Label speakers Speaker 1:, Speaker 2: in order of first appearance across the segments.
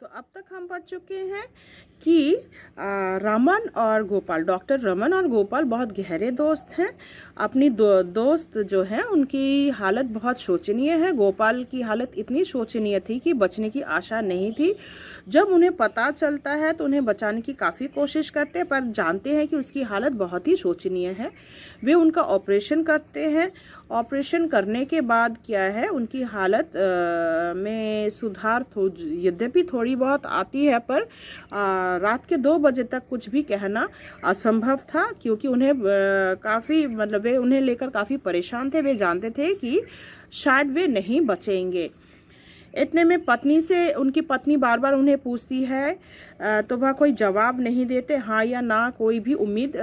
Speaker 1: तो अब तक हम पढ़ चुके हैं कि रमन और गोपाल, डॉक्टर रमन और गोपाल बहुत गहरे दोस्त हैं। अपनी दोस्त जो हैं उनकी हालत बहुत शोचनीय है। गोपाल की हालत इतनी शोचनीय थी कि बचने की आशा नहीं थी। जब उन्हें पता चलता है तो उन्हें बचाने की काफ़ी कोशिश करते हैं, पर जानते हैं कि उसकी हालत बहुत ही शोचनीय है। वे उनका ऑपरेशन करते हैं। ऑपरेशन करने के बाद क्या है, उनकी हालत में सुधार यद्यपि थोड़ी बहुत आती है, पर रात के 2 बजे तक कुछ भी कहना असंभव था, क्योंकि उन्हें काफ़ी वे उन्हें लेकर काफ़ी परेशान थे। वे जानते थे कि शायद वे नहीं बचेंगे। इतने में उनकी पत्नी बार बार उन्हें पूछती है, तो वह कोई जवाब नहीं देते, हाँ या ना कोई भी उम्मीद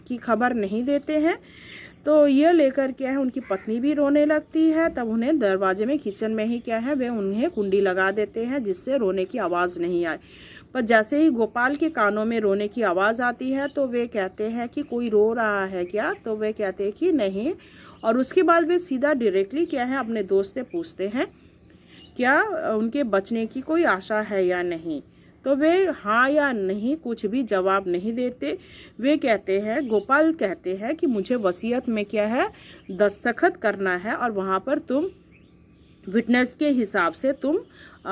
Speaker 1: की खबर नहीं देते हैं। तो यह लेकर क्या है, उनकी पत्नी भी रोने लगती है। तब उन्हें दरवाजे में, किचन में ही क्या है, वे उन्हें कुंडी लगा देते हैं जिससे रोने की आवाज़ नहीं आए। पर जैसे ही गोपाल के कानों में रोने की आवाज़ आती है तो वे कहते हैं कि कोई रो रहा है क्या, तो वे कहते हैं कि नहीं। और उसके बाद वे सीधा डायरेक्टली क्या है, अपने दोस्त से पूछते हैं क्या उनके बचने की कोई आशा है या नहीं। तो वे हाँ या नहीं कुछ भी जवाब नहीं देते। वे कहते हैं, गोपाल कहते हैं कि मुझे वसीयत में क्या है, दस्तखत करना है और वहाँ पर तुम विटनेस के हिसाब से तुम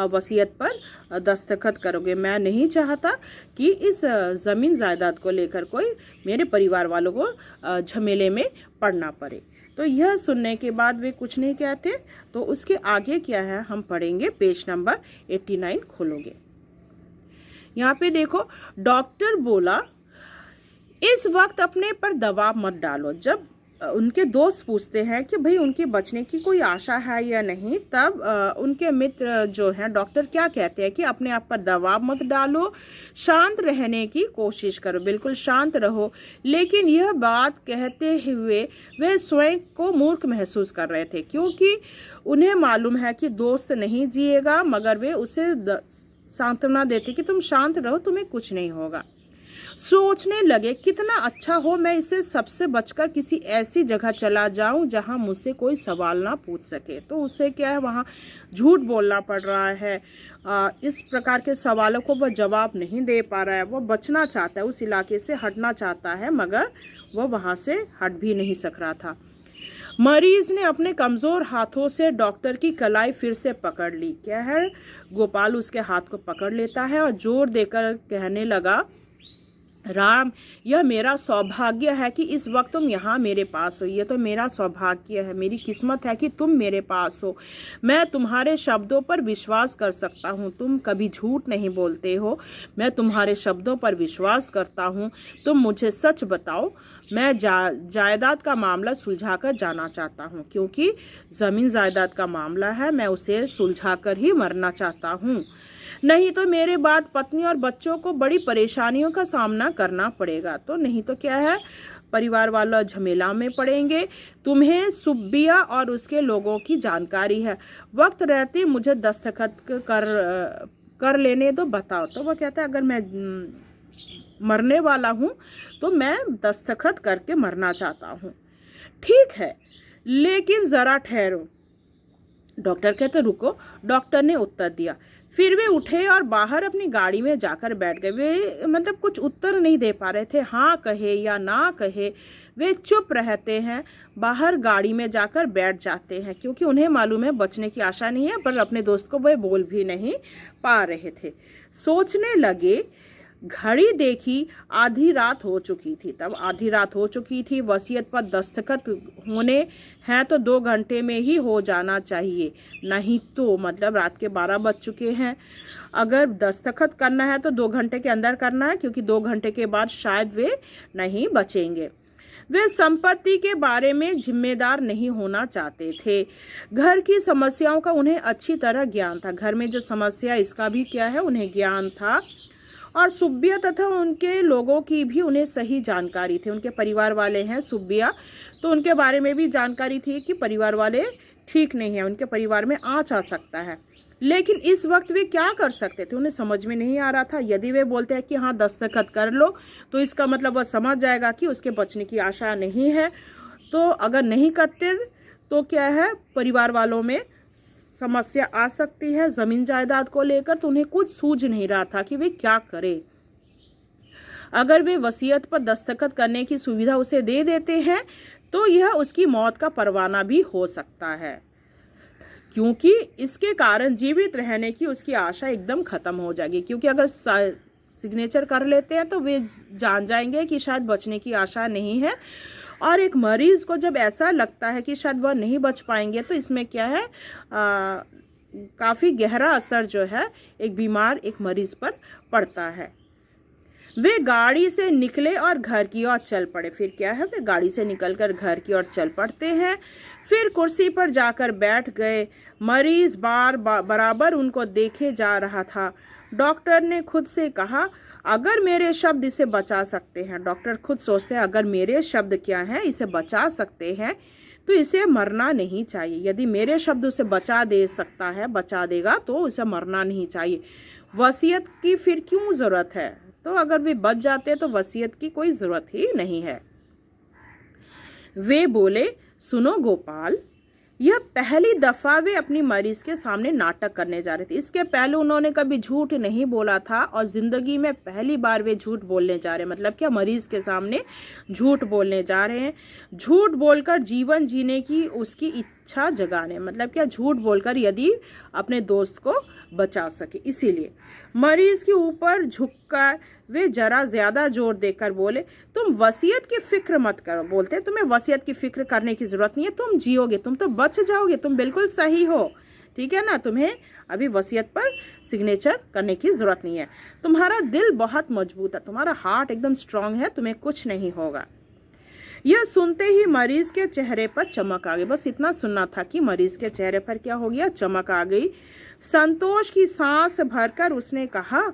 Speaker 1: वसीयत पर दस्तखत करोगे। मैं नहीं चाहता कि इस ज़मीन जायदाद को लेकर कोई मेरे परिवार वालों को झमेले में पड़ना पड़े। तो यह सुनने के बाद वे कुछ नहीं कहते। तो उसके आगे क्या है, हम पढ़ेंगे। पेज नंबर 89 खोलोगे। यहाँ पे देखो, डॉक्टर बोला इस वक्त अपने पर दबाव मत डालो। जब उनके दोस्त पूछते हैं कि भाई उनके बचने की कोई आशा है या नहीं, तब उनके मित्र जो हैं डॉक्टर क्या कहते हैं कि अपने आप पर दबाव मत डालो, शांत रहने की कोशिश करो, बिल्कुल शांत रहो। लेकिन यह बात कहते हुए वे स्वयं को मूर्ख महसूस कर रहे थे, क्योंकि उन्हें मालूम है कि दोस्त नहीं जिएगा, मगर वे उसे सांत्वना देते कि तुम शांत रहो, तुम्हें कुछ नहीं होगा। सोचने लगे कितना अच्छा हो मैं इसे सबसे बचकर किसी ऐसी जगह चला जाऊं जहां मुझसे कोई सवाल ना पूछ सके। तो उसे क्या है, वहां झूठ बोलना पड़ रहा है। इस प्रकार के सवालों को वह जवाब नहीं दे पा रहा है। वह बचना चाहता है, उस इलाके से हटना चाहता है, मगर वह वहां से हट भी नहीं सक रहा था। मरीज ने अपने कमज़ोर हाथों से डॉक्टर की कलाई फिर से पकड़ ली। क्या है, गोपाल उसके हाथ को पकड़ लेता है और जोर देकर कहने लगा, राम, यह मेरा सौभाग्य है कि इस वक्त तुम यहाँ मेरे पास हो। ये तो मेरा सौभाग्य है, मेरी किस्मत है कि तुम मेरे पास हो। मैं तुम्हारे शब्दों पर विश्वास कर सकता हूँ, तुम कभी झूठ नहीं बोलते हो। मैं तुम्हारे शब्दों पर विश्वास करता हूँ। तुम मुझे सच बताओ, मैं जायदाद का मामला सुलझाकर जाना चाहता हूँ, क्योंकि ज़मीन जायदाद का मामला है, मैं उसे सुलझाकर ही मरना चाहता हूँ। नहीं तो मेरे बाद पत्नी और बच्चों को बड़ी परेशानियों का सामना करना पड़ेगा। तो नहीं तो क्या है, परिवार वाला झमेला में पड़ेंगे। तुम्हें सुब्बिया और उसके लोगों की जानकारी है। वक्त रहते मुझे दस्तखत कर लेने दो, बताओ। तो वह कहता है, अगर मैं मरने वाला हूँ तो मैं दस्तखत करके मरना चाहता हूँ। ठीक है, लेकिन ज़रा ठहरो। डॉक्टर कहते, रुको। डॉक्टर ने उत्तर दिया। फिर वे उठे और बाहर अपनी गाड़ी में जाकर बैठ गए। वे कुछ उत्तर नहीं दे पा रहे थे, हाँ कहे या ना कहे। वे चुप रहते हैं, बाहर गाड़ी में जाकर बैठ जाते हैं, क्योंकि उन्हें मालूम है बचने की आशा नहीं है, पर अपने दोस्त को वे बोल भी नहीं पा रहे थे। सोचने लगे, घड़ी देखी, आधी रात हो चुकी थी। तब आधी रात हो चुकी थी। वसीयत पर दस्तखत होने हैं तो 2 घंटे में ही हो जाना चाहिए, नहीं तो रात के 12 बज चुके हैं। अगर दस्तखत करना है तो 2 घंटे के अंदर करना है, क्योंकि 2 घंटे के बाद शायद वे नहीं बचेंगे। वे संपत्ति के बारे में जिम्मेदार नहीं होना चाहते थे। घर की समस्याओं का उन्हें अच्छी तरह ज्ञान था। घर में जो समस्या, इसका भी क्या है, उन्हें ज्ञान था। और सुब्बिया तथा उनके लोगों की भी उन्हें सही जानकारी थी। उनके परिवार वाले हैं सुब्बिया, तो उनके बारे में भी जानकारी थी कि परिवार वाले ठीक नहीं है, उनके परिवार में आँच आ सकता है। लेकिन इस वक्त वे क्या कर सकते थे, उन्हें समझ में नहीं आ रहा था। यदि वे बोलते हैं कि हाँ दस्तखत कर लो, तो इसका वह समझ जाएगा कि उसके बचने की आशा नहीं है। तो अगर नहीं करते तो क्या है, परिवार वालों में समस्या आ सकती है ज़मीन जायदाद को लेकर, तो उन्हें कुछ सूझ नहीं रहा था कि वे क्या करें। अगर वे वसीयत पर दस्तखत करने की सुविधा उसे दे देते हैं तो यह उसकी मौत का परवाना भी हो सकता है, क्योंकि इसके कारण जीवित रहने की उसकी आशा एकदम ख़त्म हो जाएगी। क्योंकि अगर सिग्नेचर कर लेते हैं तो वे जान जाएंगे कि शायद बचने की आशा नहीं है। और एक मरीज़ को जब ऐसा लगता है कि शायद वह नहीं बच पाएंगे तो इसमें क्या है, काफ़ी गहरा असर जो है एक बीमार एक मरीज़ पर पड़ता है। वे गाड़ी से निकले और घर की ओर चल पड़े। फिर क्या है, वे गाड़ी से निकलकर घर की ओर चल पड़ते हैं। फिर कुर्सी पर जाकर बैठ गए। मरीज़ बराबर उनको देखे जा रहा था। डॉक्टर ने खुद से कहा, अगर मेरे शब्द इसे बचा सकते हैं, डॉक्टर खुद सोचते हैं अगर मेरे शब्द क्या हैं इसे बचा सकते हैं तो इसे मरना नहीं चाहिए। यदि मेरे शब्द उसे बचा देगा तो उसे मरना नहीं चाहिए। वसीयत की फिर क्यों ज़रूरत है? तो अगर वे बच जाते तो वसीयत की कोई ज़रूरत ही नहीं है। वे बोले, सुनो गोपाल, यह पहली दफ़ा वे अपनी मरीज़ के सामने नाटक करने जा रहे थे। इसके पहले उन्होंने कभी झूठ नहीं बोला था और ज़िंदगी में पहली बार वे झूठ बोलने जा रहे हैं। मतलब क्या, मरीज़ के सामने झूठ बोलने जा रहे हैं। झूठ बोलकर जीवन जीने की उसकी इच्छा जगाने, मतलब क्या, झूठ बोलकर यदि अपने दोस्त को बचा सके। इसीलिए मरीज़ के ऊपर झुककर वे जरा ज़्यादा जोर देकर बोले, तुम वसीयत की फ़िक्र मत करो। बोलते, तुम्हें वसीयत की फ़िक्र करने की ज़रूरत नहीं है, तुम जियोगे, तुम तो बच जाओगे, तुम बिल्कुल सही हो, ठीक है ना। तुम्हें अभी वसीयत पर सिग्नेचर करने की ज़रूरत नहीं है। तुम्हारा दिल बहुत मजबूत है, तुम्हारा हार्ट एकदम स्ट्रांग है, तुम्हें कुछ नहीं होगा। यह सुनते ही मरीज़ के चेहरे पर चमक आ गई। बस इतना सुनना था कि मरीज़ के चेहरे पर क्या हो गया, चमक आ गई। संतोष की सांस भरकर उसने कहा,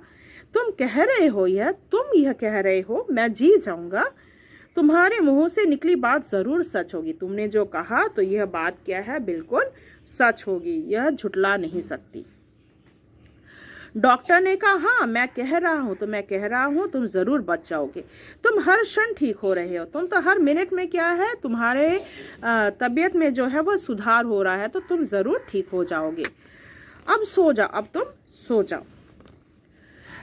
Speaker 1: तुम कह रहे हो तुम यह कह रहे हो मैं जी जाऊंगा। तुम्हारे मुंह से निकली बात ज़रूर सच होगी। तुमने जो कहा तो यह बात क्या है, बिल्कुल सच होगी, यह झुटला नहीं सकती। डॉक्टर ने कहा, हाँ मैं कह रहा हूँ तुम ज़रूर बच जाओगे। तुम हर क्षण ठीक हो रहे हो, तुम तो हर मिनट में क्या है, तुम्हारे तबीयत में जो है वो सुधार हो रहा है, तो तुम ज़रूर ठीक हो जाओगे। अब सो जाओ, अब तुम सो जाओ,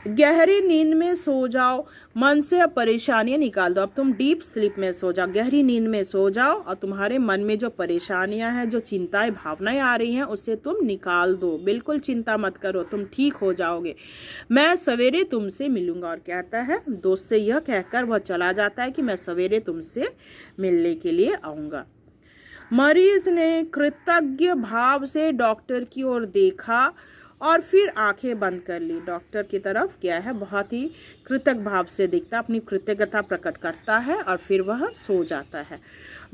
Speaker 1: गहरी नींद में सो जाओ, मन से अब परेशानियाँ निकाल दो। अब तुम डीप स्लीप में सो जाओ, गहरी नींद में सो जाओ और तुम्हारे मन में जो परेशानियाँ हैं, जो चिंताएं भावनाएं आ रही हैं, उसे तुम निकाल दो। बिल्कुल चिंता मत करो, तुम ठीक हो जाओगे। मैं सवेरे तुमसे मिलूंगा। और कहता है, दोस्त से यह कहकर वह चला जाता है कि मैं सवेरे तुमसे मिलने के लिए आऊँगा। मरीज ने कृतज्ञ भाव से डॉक्टर की ओर देखा और फिर आंखें बंद कर ली। डॉक्टर की तरफ क्या है, बहुत ही कृतज्ञ भाव से देखता, अपनी कृतज्ञता प्रकट करता है और फिर वह सो जाता है।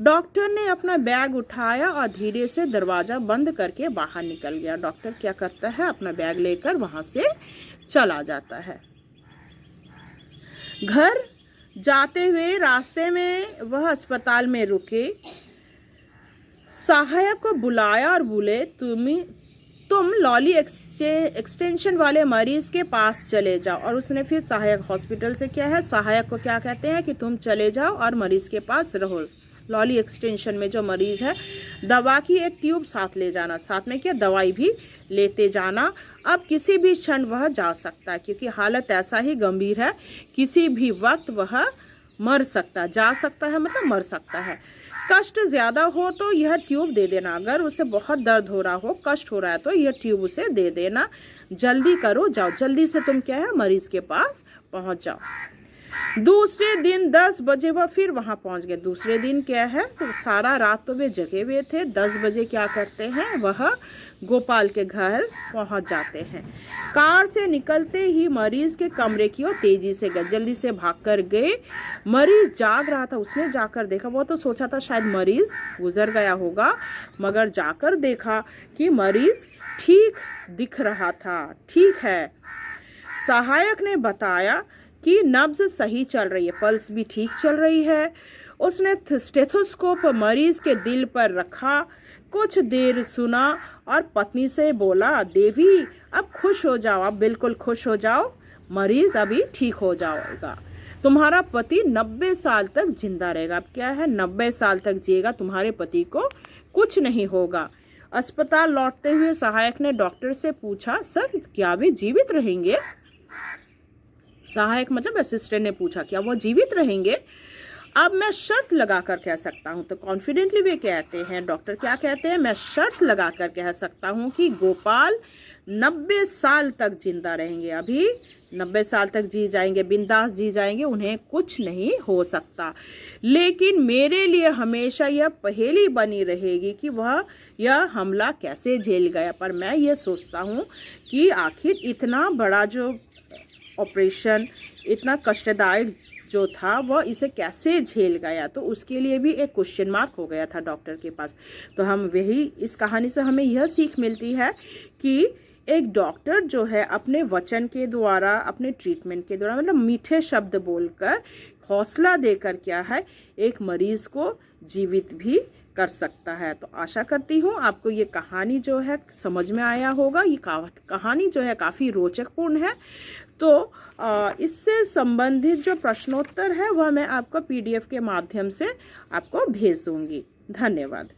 Speaker 1: डॉक्टर ने अपना बैग उठाया और धीरे से दरवाज़ा बंद करके बाहर निकल गया। डॉक्टर क्या करता है, अपना बैग लेकर वहाँ से चला जाता है। घर जाते हुए रास्ते में वह अस्पताल में रुके, सहायक को बुलाया और बोले, तुम लॉली एक्सटेंशन वाले मरीज़ के पास चले जाओ। और उसने फिर सहायक हॉस्पिटल से क्या है, सहायक को क्या कहते हैं कि तुम चले जाओ और मरीज़ के पास रहो। लॉली एक्सटेंशन में जो मरीज़ है, दवा की एक ट्यूब साथ ले जाना, साथ में क्या, दवाई भी लेते जाना। अब किसी भी क्षण वह जा सकता है, क्योंकि हालत ऐसा ही गंभीर है, किसी भी वक्त वह मर सकता है, जा सकता है मतलब मर सकता है। कष्ट ज़्यादा हो तो यह ट्यूब दे देना, अगर उसे बहुत दर्द हो रहा हो, कष्ट हो रहा है तो यह ट्यूब उसे दे देना। जल्दी करो, जाओ जल्दी से, तुम क्या है, मरीज़ के पास पहुंच जाओ। दूसरे दिन 10 बजे वह फिर वहां पहुंच गए। दूसरे दिन क्या है, तो सारा रात तो वे जगे हुए थे। 10 बजे क्या करते हैं, वह गोपाल के घर पहुंच जाते हैं। कार से निकलते ही मरीज के कमरे की ओर तेजी से गए, जल्दी से भागकर गए। मरीज जाग रहा था, उसने जाकर देखा, वो तो सोचा था शायद मरीज गुजर गया होगा, मगर जाकर देखा कि मरीज ठीक दिख रहा था, ठीक है। सहायक ने बताया कि नब्ज सही चल रही है, पल्स भी ठीक चल रही है। उसने स्टेथोस्कोप मरीज के दिल पर रखा, कुछ देर सुना और पत्नी से बोला, देवी अब खुश हो जाओ, अब बिल्कुल खुश हो जाओ, मरीज अभी ठीक हो जाएगा, तुम्हारा पति 90 साल तक जिंदा रहेगा। अब क्या है, 90 साल तक जिएगा, तुम्हारे पति को कुछ नहीं होगा। अस्पताल लौटते हुए सहायक ने डॉक्टर से पूछा, सर क्या वे जीवित रहेंगे? सहायक मतलब असिस्टेंट ने पूछा, क्या वो जीवित रहेंगे? अब मैं शर्त लगाकर कह सकता हूँ, तो कॉन्फिडेंटली वे कहते हैं, डॉक्टर क्या कहते हैं, मैं शर्त लगाकर कह सकता हूँ कि गोपाल 90 साल तक जिंदा रहेंगे। अभी 90 साल तक जी जाएंगे, बिंदास जी जाएंगे, उन्हें कुछ नहीं हो सकता। लेकिन मेरे लिए हमेशा यह पहेली बनी रहेगी कि वह यह हमला कैसे झेल गया। पर मैं ये सोचता हूँ कि आखिर इतना बड़ा जो ऑपरेशन, इतना कष्टदायक जो था, वह इसे कैसे झेल गया। तो उसके लिए भी एक क्वेश्चन मार्क हो गया था डॉक्टर के पास। तो हम वही, इस कहानी से हमें यह सीख मिलती है कि एक डॉक्टर जो है अपने वचन के द्वारा, अपने ट्रीटमेंट के द्वारा, मतलब मीठे शब्द बोलकर, हौसला देकर क्या है, एक मरीज को जीवित भी कर सकता है। तो आशा करती हूँ आपको ये कहानी जो है समझ में आया होगा। ये कहानी जो है काफ़ी रोचकपूर्ण है। तो इससे संबंधित जो प्रश्नोत्तर है वह मैं आपको PDF के माध्यम से आपको भेज दूँगी। धन्यवाद।